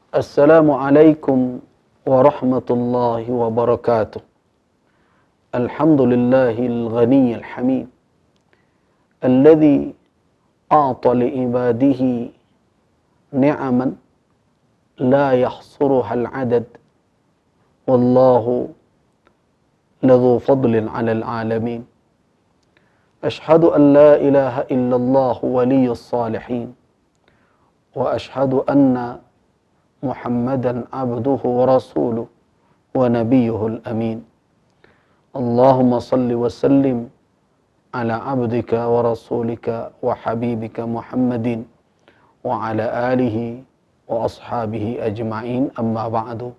Assalamualaikum warahmatullahi wabarakatuh. Alhamdulillahil ghaniyil hamid. Alladhi a'ta li'ibadihi ni'aman la yahsuruhal adad. Wallahu ladhu fadlin 'alal alamin. Ashhadu an la ilaha illallah waliyyus salihin. Wa ashhadu anna Muhammadan abduhu wa rasuluh wa nabiyuhul amin. Allahumma salli wa sallim ala abdika wa rasulika wa habibika Muhammadin wa ala alihi wa ashabihi ajma'in, amma ba'du.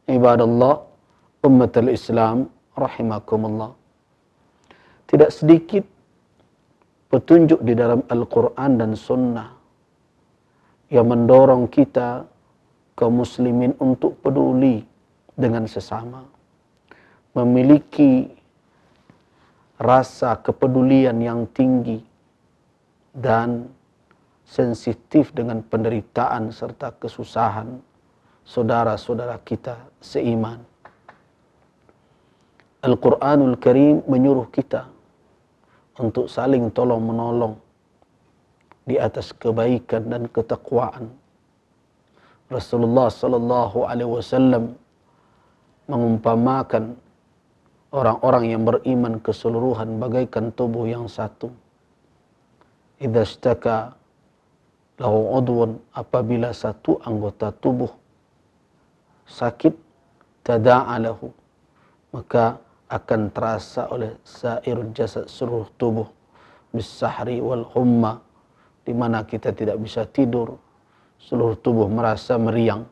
Ibadallah, ummatul Islam rahimakumullah. Tidak sedikit petunjuk di dalam Al-Quran dan Sunnah yang mendorong kita kaum muslimin untuk peduli dengan sesama, memiliki rasa kepedulian yang tinggi dan sensitif dengan penderitaan serta kesusahan saudara-saudara kita seiman. Al-Quranul Karim menyuruh kita untuk saling tolong-menolong di atas kebaikan dan ketakwaan. Rasulullah sallallahu alaihi wasallam mengumpamakan orang-orang yang beriman keseluruhan bagaikan tubuh yang satu. Idza ishtaka lahu udwun, apabila satu anggota tubuh sakit, tada'a lahu, maka akan terasa oleh sairul jasad, seluruh tubuh, bisahri wal humma, di mana kita tidak bisa tidur, seluruh tubuh merasa meriang,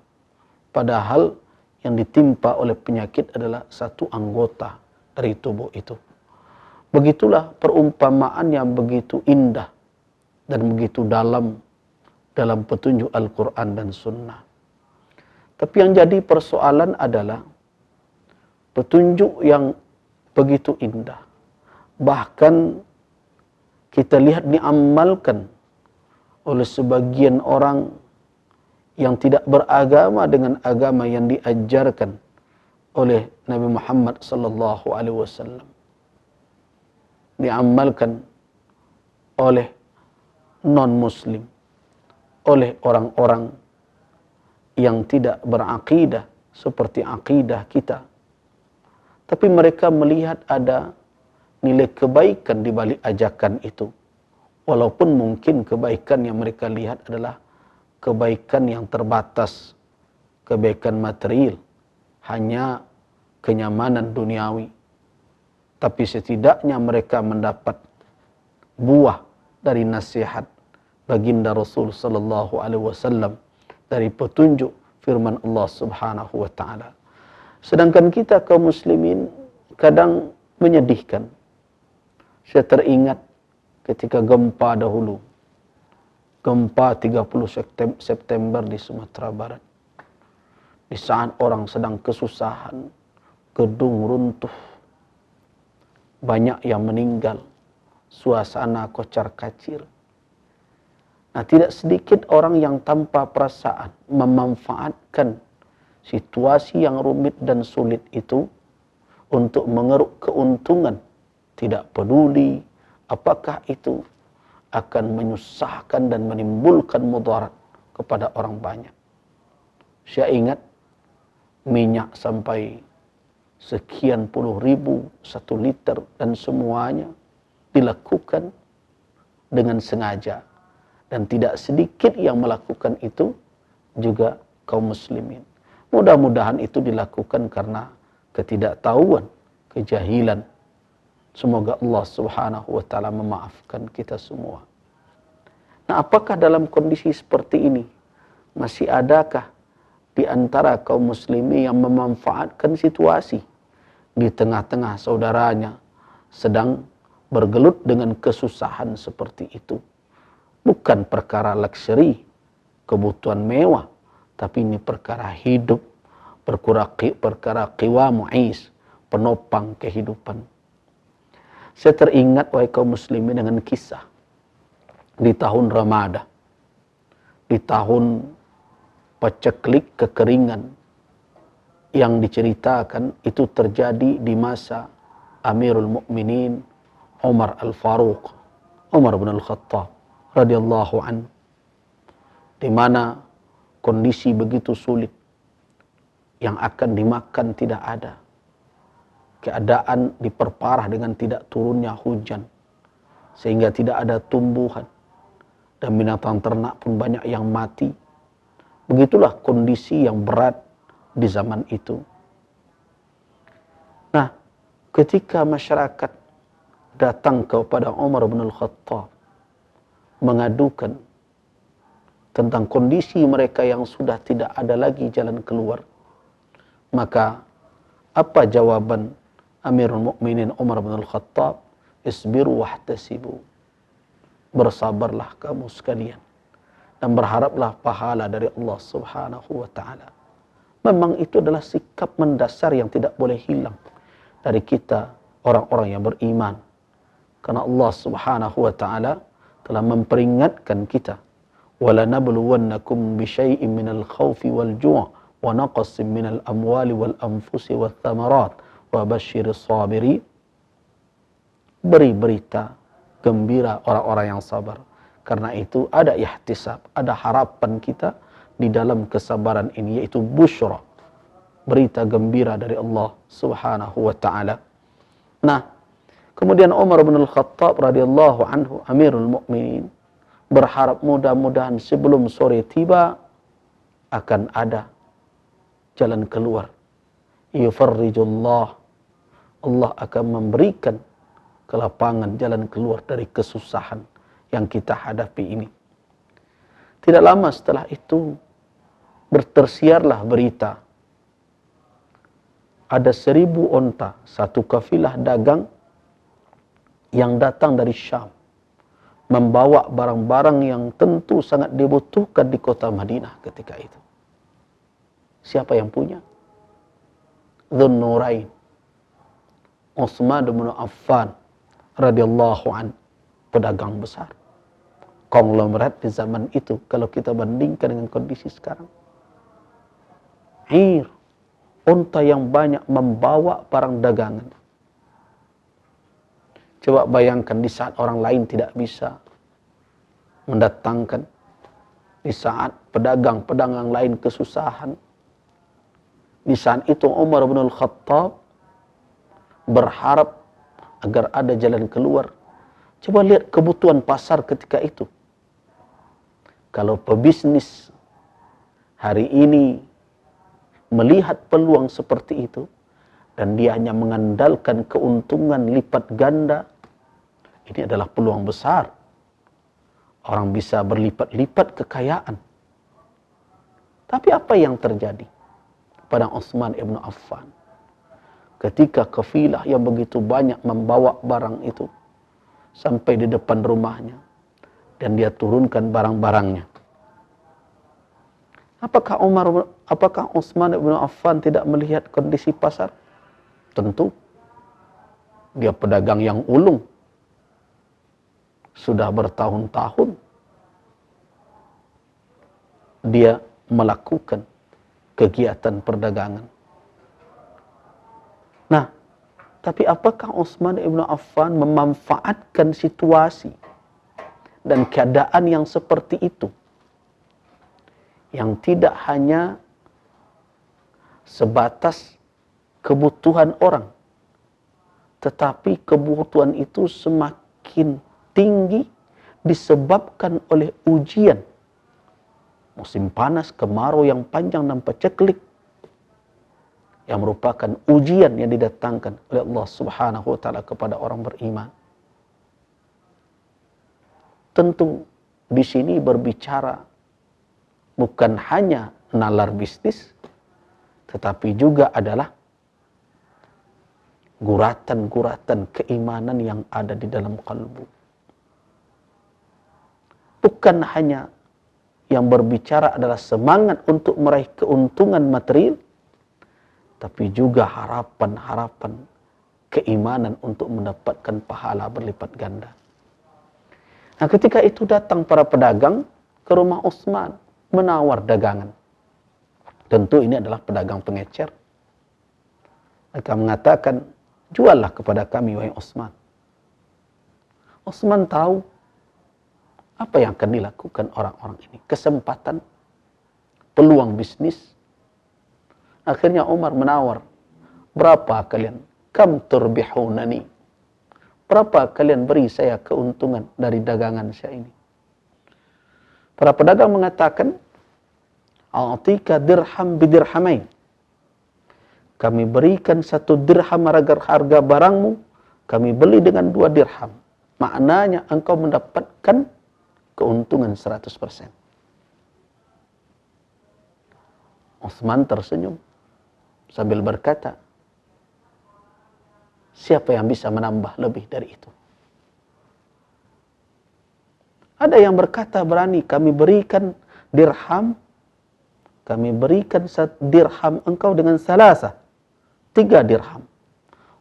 padahal yang ditimpa oleh penyakit adalah satu anggota dari tubuh itu. Begitulah perumpamaan yang begitu indah dan begitu dalam petunjuk Al-Quran dan Sunnah. Tapi yang jadi persoalan adalah petunjuk yang begitu indah, bahkan kita lihat diamalkan oleh sebagian orang yang tidak beragama dengan agama yang diajarkan oleh Nabi Muhammad sallallahu alaihi wasallam. Diamalkan oleh non-muslim, oleh orang-orang yang tidak berakidah seperti akidah kita. Tapi mereka melihat ada nilai kebaikan di balik ajakan itu. Walaupun mungkin kebaikan yang mereka lihat adalah kebaikan yang terbatas, kebaikan material, hanya kenyamanan duniawi. Tapi setidaknya mereka mendapat buah dari nasihat baginda Rasul sallallahu alaihi wasallam, dari petunjuk firman Allah Subhanahu wa taala. Sedangkan kita kaum muslimin kadang menyedihkan. Saya teringat ketika gempa dahulu, gempa 30 September di Sumatera Barat. Di saat orang sedang kesusahan, gedung runtuh, banyak yang meninggal, suasana kocar-kacir. Nah, tidak sedikit orang yang tanpa perasaan memanfaatkan situasi yang rumit dan sulit itu untuk mengeruk keuntungan, tidak peduli apakah itu akan menyusahkan dan menimbulkan mudarat kepada orang banyak. Saya ingat minyak sampai sekian puluh ribu 1 liter, dan semuanya dilakukan dengan sengaja, dan tidak sedikit yang melakukan itu juga kaum muslimin. Mudah-mudahan itu dilakukan karena ketidaktahuan, kejahilan. Semoga Allah Subhanahu wa taala memaafkan kita semua. Nah, apakah dalam kondisi seperti ini masih adakah di antara kaum muslimin yang memanfaatkan situasi di tengah-tengah saudaranya sedang bergelut dengan kesusahan seperti itu? Bukan perkara luxury, kebutuhan mewah, tapi ini perkara hidup, perkara qiwamu'is, penopang kehidupan. Saya teringat, wahai kaum muslimin, dengan kisah di tahun Ramadan, di tahun paceklik kekeringan yang diceritakan itu terjadi di masa Amirul Mukminin Umar Al-Faruq, Umar bin Al-Khattab radhiyallahu anhu, di mana kondisi begitu sulit, yang akan dimakan tidak ada, keadaan diperparah dengan tidak turunnya hujan sehingga tidak ada tumbuhan dan binatang ternak pun banyak yang mati. Begitulah kondisi yang berat di zaman itu. Nah, ketika masyarakat datang kepada Umar bin Al-Khattab mengadukan tentang kondisi mereka yang sudah tidak ada lagi jalan keluar, maka apa jawaban Amirul Mukminin Umar bin Al-Khattab? Isbiru wahtasibu. Bersabarlah kamu sekalian dan berharaplah pahala dari Allah Subhanahu wa taala. Memang itu adalah sikap mendasar yang tidak boleh hilang dari kita orang-orang yang beriman. Karena Allah Subhanahu wa taala telah memperingatkan kita, "Wala nabluwannakum bisyai'in minal khaufi wal ju' wa naqsin minal amwali wal anfusi wath thamarat wa basyiris sabirin." Beri berita gembira orang-orang yang sabar. Karena itu ada ihtisab, ada harapan kita di dalam kesabaran ini, yaitu busyra, berita gembira dari Allah Subhanahu wa taala. Nah, kemudian Umar bin Al-Khattab radhiyallahu anhu, Amirul Mukminin, berharap mudah-mudahan sebelum sore tiba akan ada jalan keluar. Yufarrijullah, Allah akan memberikan kelapangan jalan keluar dari kesusahan yang kita hadapi ini. Tidak lama setelah itu bertersiarlah berita, ada 1000 onta, satu kafilah dagang yang datang dari Syam, membawa barang-barang yang tentu sangat dibutuhkan di kota Madinah ketika itu. Siapa yang punya? Dzun Nurain, Utsman bin Affan radhiyallahu an, pedagang besar, konglomerat di zaman itu kalau kita bandingkan dengan kondisi sekarang. Unta yang banyak membawa barang dagangan. Coba bayangkan di saat orang lain tidak bisa mendatangkan, di saat pedagang-pedagang lain kesusahan, di saat itu Umar bin Al-Khattab berharap agar ada jalan keluar. Coba lihat kebutuhan pasar ketika itu. Kalau pebisnis hari ini melihat peluang seperti itu dan dia hanya mengandalkan keuntungan lipat ganda, ini adalah peluang besar. Orang bisa berlipat-lipat kekayaan. Tapi apa yang terjadi pada Utsman ibn Affan ketika kafilah yang begitu banyak membawa barang itu sampai di depan rumahnya dan dia turunkan barang-barangnya? Apakah Utsman bin Affan tidak melihat kondisi pasar? Tentu. Dia pedagang yang ulung. Sudah bertahun-tahun dia melakukan kegiatan perdagangan. Nah, tapi apakah Utsman bin Affan memanfaatkan situasi dan keadaan yang seperti itu, yang tidak hanya sebatas kebutuhan orang, tetapi kebutuhan itu semakin tinggi disebabkan oleh ujian musim panas, kemarau yang panjang dan paceklik, yang merupakan ujian yang didatangkan oleh Allah Subhanahu wa taala kepada orang beriman. Tentu di sini berbicara bukan hanya nalar bisnis, tetapi juga adalah guratan-guratan keimanan yang ada di dalam kalbu. Bukan hanya yang berbicara adalah semangat untuk meraih keuntungan material, tapi juga harapan-harapan keimanan untuk mendapatkan pahala berlipat ganda. Nah, ketika itu datang para pedagang ke rumah Utsman menawar dagangan. Tentu ini adalah pedagang pengecer. Mereka mengatakan, juallah kepada kami, wahai Utsman. Utsman tahu apa yang akan dilakukan orang-orang ini. Kesempatan, peluang bisnis. Akhirnya Umar menawar, berapa kalian? Kam turbihunani. Berapa kalian beri saya keuntungan dari dagangan saya ini? Para pedagang mengatakan, a'tika dirham bidirhamain. Kami berikan 1 dirham harga barangmu, kami beli dengan 2 dirham. Maknanya engkau mendapatkan keuntungan 100%. Utsman tersenyum sambil berkata, siapa yang bisa menambah lebih dari itu? Ada yang berkata berani, kami berikan dirham, kami berikan 1 dirham engkau dengan 3 dirham.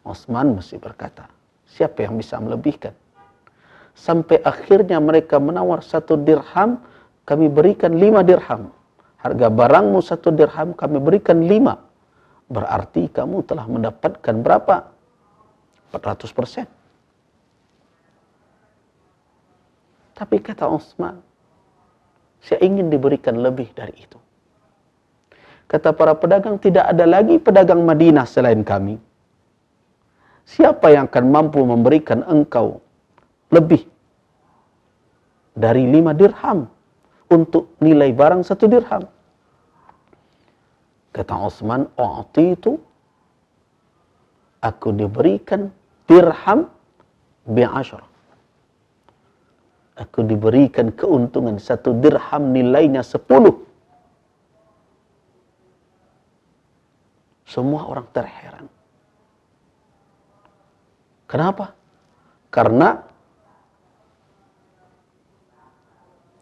Utsman masih berkata, siapa yang bisa melebihkan? Sampai akhirnya mereka menawar 1 dirham, kami berikan 5 dirham. Harga barangmu 1 dirham, kami berikan 5. Berarti kamu telah mendapatkan berapa? 400%. Tapi kata Utsman, saya ingin diberikan lebih dari itu. Kata para pedagang, tidak ada lagi pedagang Madinah selain kami. Siapa yang akan mampu memberikan engkau lebih dari 5 dirham untuk nilai barang 1 dirham? Kata Utsman, itu aku diberikan dirham bi'ashar. Aku diberikan keuntungan 1 dirham nilainya 10. Semua orang terheran. Kenapa? Karena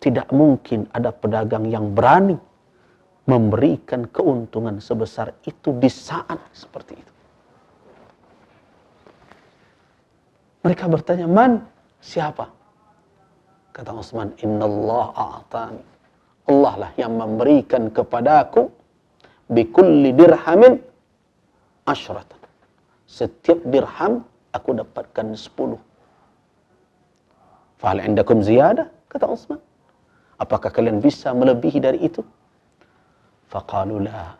tidak mungkin ada pedagang yang berani memberikan keuntungan sebesar itu di saat seperti itu. Mereka bertanya, man? Siapa? Kata Utsman, innallah a'tani. Allah lah yang memberikan kepadaku bikulli dirhamin asyratan. Setiap dirham aku dapatkan 10. Fahal indakum ziyadah? Kata Utsman. Apakah kalian bisa melebihi dari itu? Faqalu la.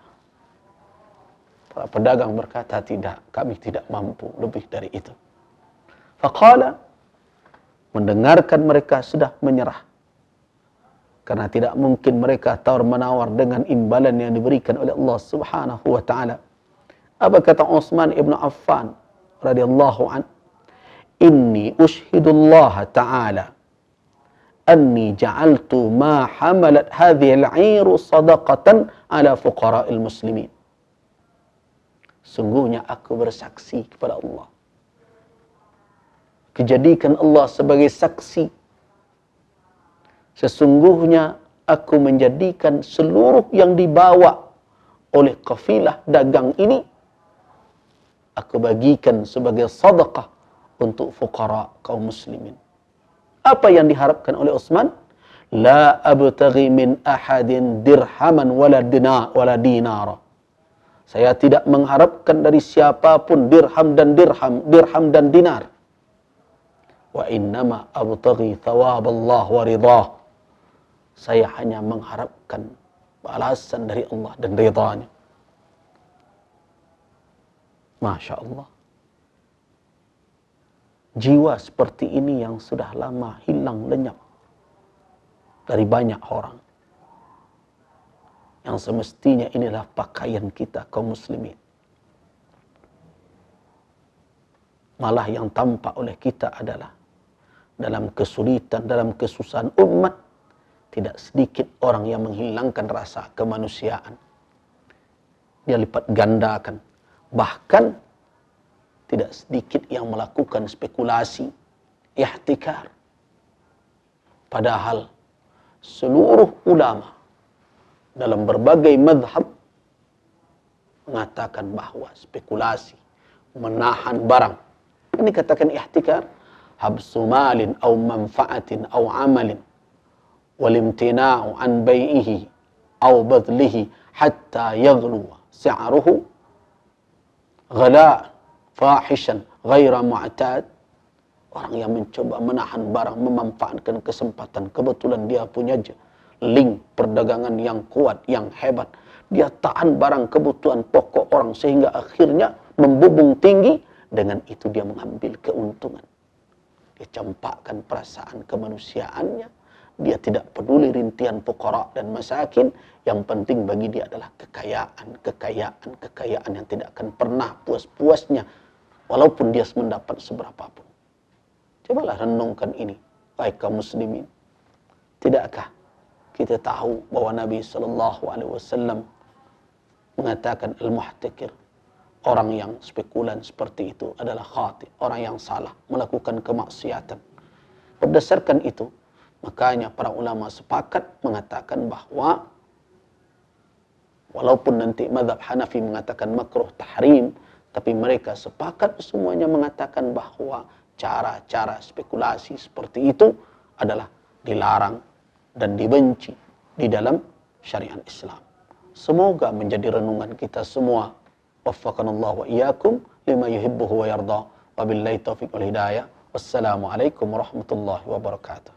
Para pedagang berkata, tidak, kami tidak mampu lebih dari itu. Faqala, mendengarkan mereka sudah menyerah. Karena tidak mungkin mereka tawar-menawar dengan imbalan yang diberikan oleh Allah Subhanahu wa taala. Apa kata Utsman ibn Affan radhiyallahu an? Inni ushhidullah ta'ala anni ja'altu ma hamalat hadhihi al-'iru sadaqatan ala fuqara'il muslimin. Sungguhnya aku bersaksi kepada Allah. Kejadikan Allah sebagai saksi. Sesungguhnya aku menjadikan seluruh yang dibawa oleh kafilah dagang ini, aku bagikan sebagai sedekah untuk fuqara kaum muslimin. Apa yang diharapkan oleh Utsman? La abtaghi min ahadin dirhaman wala dinara. Saya tidak mengharapkan dari siapapun dirham dan dinar. Wa innama abtaghi thawab Allah wa ridah. Saya hanya mengharapkan balasan dari Allah dan ridhanya. Masya Allah. Jiwa seperti ini yang sudah lama hilang lenyap dari banyak orang. Yang semestinya inilah pakaian kita kaum muslimin. Malah yang tampak oleh kita adalah dalam kesulitan, dalam kesusahan umat, tidak sedikit orang yang menghilangkan rasa kemanusiaan. Dia lipat gandakan. Bahkan tidak sedikit yang melakukan spekulasi, ihtikar. Padahal seluruh ulama dalam berbagai madhab mengatakan bahwa spekulasi, menahan barang, ini katakan ihtikar, habsu malin au manfaatin au amalin walimtina'u an bai'ihi aw badlihi hatta yaghlu si'ruhu ghala fahishan ghaira mu'tad. Orang yang mencoba menahan barang, memanfaatkan kesempatan, kebetulan dia punya link perdagangan yang kuat, yang hebat. Dia tahan barang kebutuhan pokok orang sehingga akhirnya membubung tinggi. Dengan itu dia mengambil keuntungan. Dia campakkan perasaan kemanusiaannya. Dia tidak peduli rintihan fuqara dan masakin. Yang penting bagi dia adalah kekayaan, kekayaan, kekayaan yang tidak akan pernah puas-puasnya walaupun dia mendapat seberapapun. Cobalah renungkan ini, baik kaum muslimin. Tidakkah kita tahu bahwa Nabi SAW mengatakan al-muhtakir, orang yang spekulan seperti itu adalah khati, orang yang salah, melakukan kemaksiatan. Berdasarkan itu, makanya para ulama sepakat mengatakan bahwa walaupun nanti mazhab Hanafi mengatakan makruh tahrim, tapi mereka sepakat semuanya mengatakan bahwa cara-cara spekulasi seperti itu adalah dilarang dan dibenci di dalam syariat Islam. Semoga menjadi renungan kita semua. Waffaqanallahu wa iyyakum lima yuhibbuhu wa yarda. Wabillahi taufiq wal hidayah. Wassalamualaikum warahmatullahi wabarakatuh.